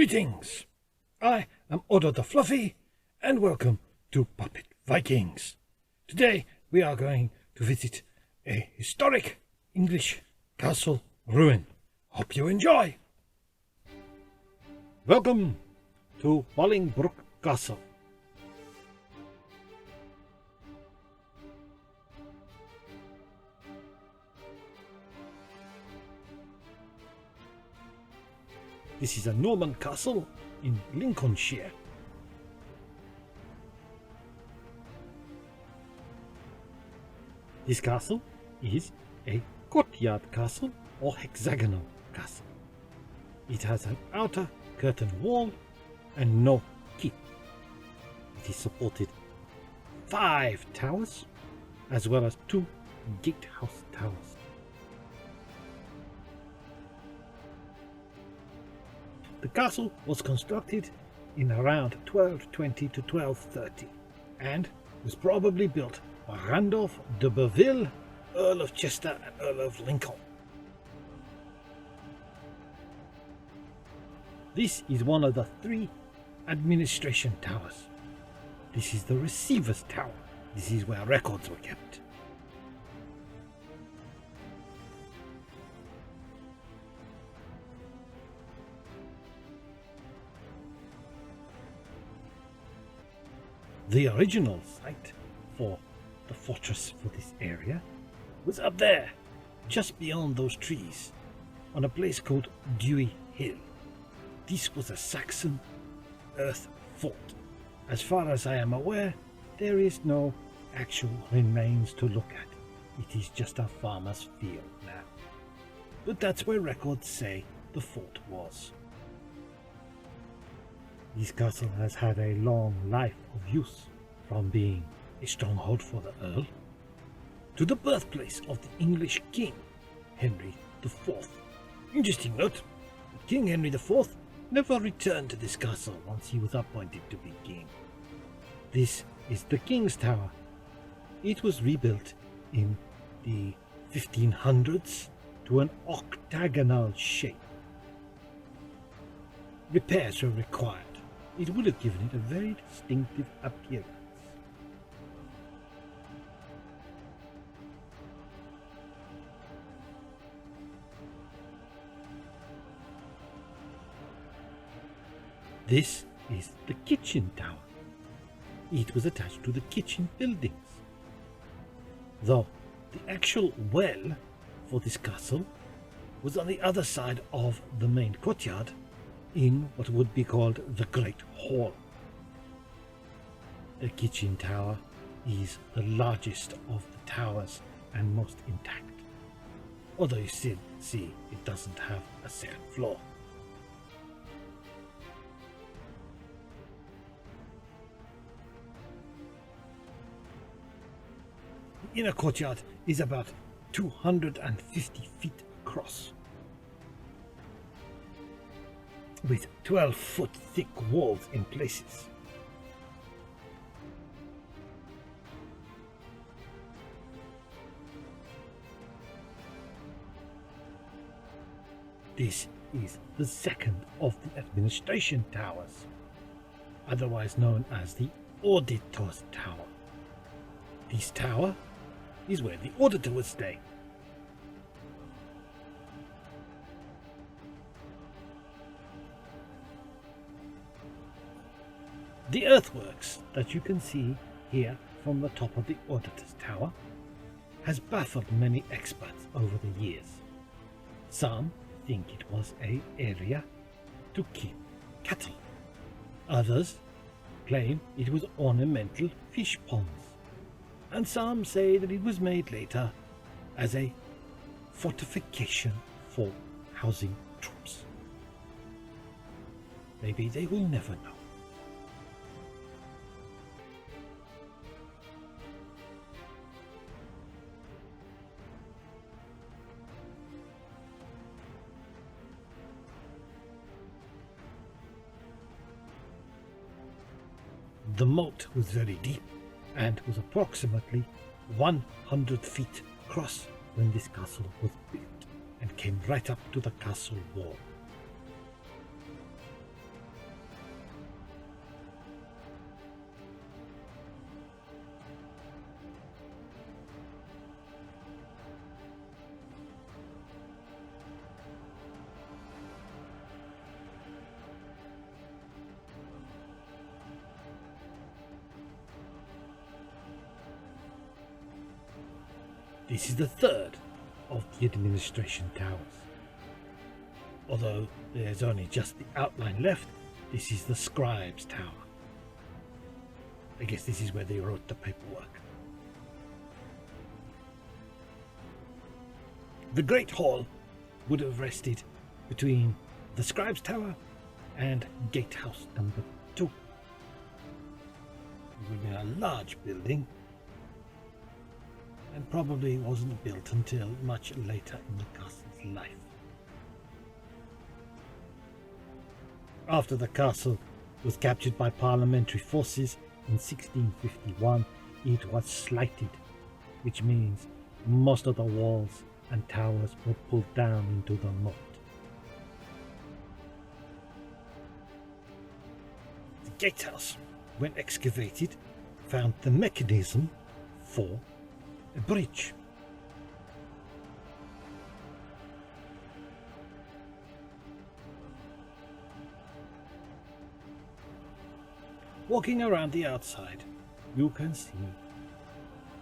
Greetings! I am Auditor Fluffy, and welcome to Puppet Vikings. Today we are going to visit a historic English castle ruin. Hope you enjoy! Welcome to Bolingbroke Castle. This is a Norman castle in Lincolnshire. This castle is a courtyard castle or hexagonal castle. It has an outer curtain wall and no keep. It is supported 5 towers as well as 2 gatehouse towers. The castle was constructed in around 1220 to 1230 and was probably built by Randulph de Burville, Earl of Chester and Earl of Lincoln. This is one of the 3 administration towers. This is the receiver's tower. This is where records were kept. The original site for the fortress for this area was up there, just beyond those trees, on a place called Dewey Hill. This was a Saxon earth fort. As far as I am aware, there is no actual remains to look at. It is just a farmer's field now. But that's where records say the fort was. This castle has had a long life of use, from being a stronghold for the Earl to the birthplace of the English King, Henry IV. Interesting note, King Henry IV never returned to this castle once he was appointed to be king. This is the King's Tower. It was rebuilt in the 1500s to an octagonal shape. Repairs were required. It would have given it a very distinctive appearance. This is the kitchen tower. It was attached to the kitchen buildings, though the actual well for this castle was on the other side of the main courtyard, in what would be called the Great Hall. The kitchen tower is the largest of the towers and most intact, although you still see it doesn't have a second floor. The inner courtyard is about 250 feet across, with 12-foot thick walls in places. This is the second of the administration towers, otherwise known as the Auditor's Tower. This tower is where the Auditor would stay. The earthworks that you can see here from the top of the Auditor's Tower has baffled many experts over the years. Some think it was an area to keep cattle. Others claim it was ornamental fish ponds. And some say that it was made later as a fortification for housing troops. Maybe they will never know. The moat was very deep and was approximately 100 feet across when this castle was built and came right up to the castle wall. This is the third of the administration towers. Although there's only just the outline left, this is the scribe's tower. I guess this is where they wrote the paperwork. The Great Hall would have rested between the scribe's tower and Gatehouse number 2. It would have been a large building and probably wasn't built until much later in the castle's life. After the castle was captured by parliamentary forces in 1651, it was slighted, which means most of the walls and towers were pulled down into the moat. The gatehouse, when excavated, found the mechanism for a bridge. Walking around the outside, you can see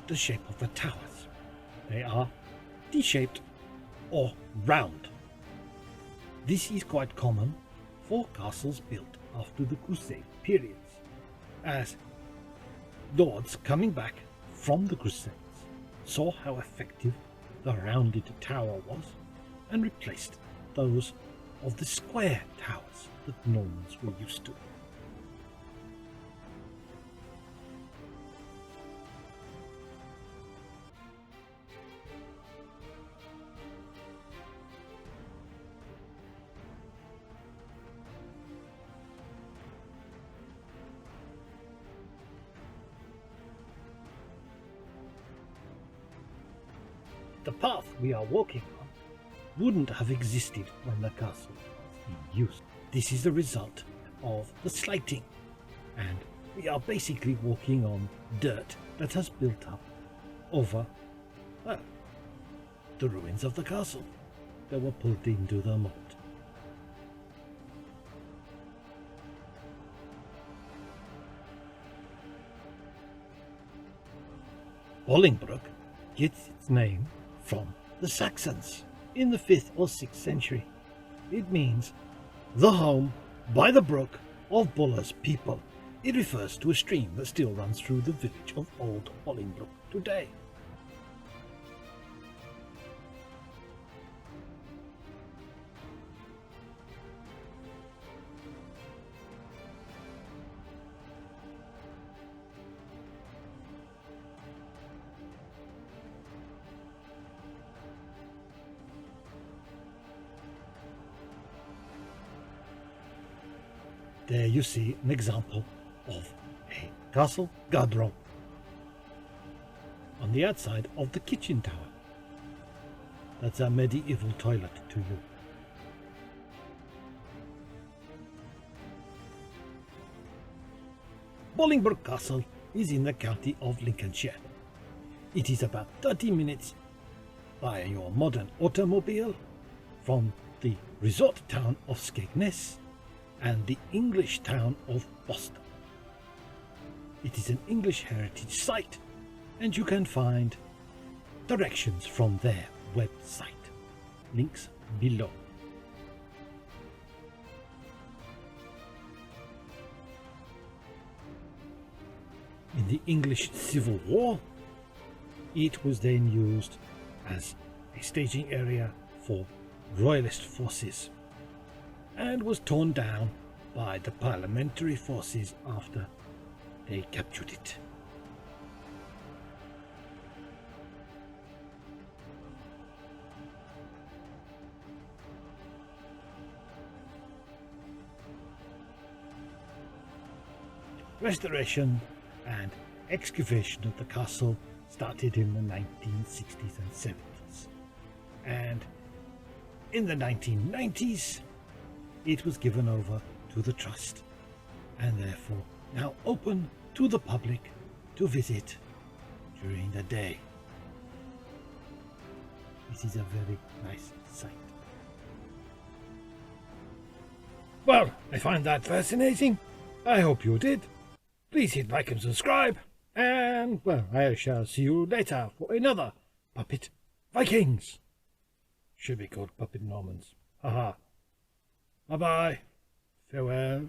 the shape of the towers. They are D-shaped or round. This is quite common for castles built after the Crusade periods, as lords coming back from the Crusades saw how effective the rounded tower was and replaced those of the square towers that Normans were used to. The path we are walking on wouldn't have existed when the castle was in use. This is the result of the slighting, and we are basically walking on dirt that has built up over, well, the ruins of the castle that were pulled into the moat. Bolingbroke gets its name from the Saxons in the 5th or 6th century. It means the home by the brook of Buller's people. It refers to a stream that still runs through the village of Old Bolingbroke today. There you see an example of a castle guardrobe on the outside of the kitchen tower. That's a medieval toilet to you. Bolingbroke Castle is in the county of Lincolnshire. It is about 30 minutes by your modern automobile from the resort town of Skegness and the English town of Boston. It is an English heritage site, and you can find directions from their website. Links below. In the English Civil War, it was then used as a staging area for Royalist forces, and was torn down by the parliamentary forces after they captured it. Restoration and excavation of the castle started in the 1960s and 70s, and in the 1990s it was given over to the trust and therefore now open to the public to visit during the day. It is a very nice sight. Well, I find that fascinating. I hope you did. Please hit like and subscribe, and well, I shall see you later for another Puppet Vikings! Should be called Puppet Normans. Ha ha. Bye-bye. Farewell.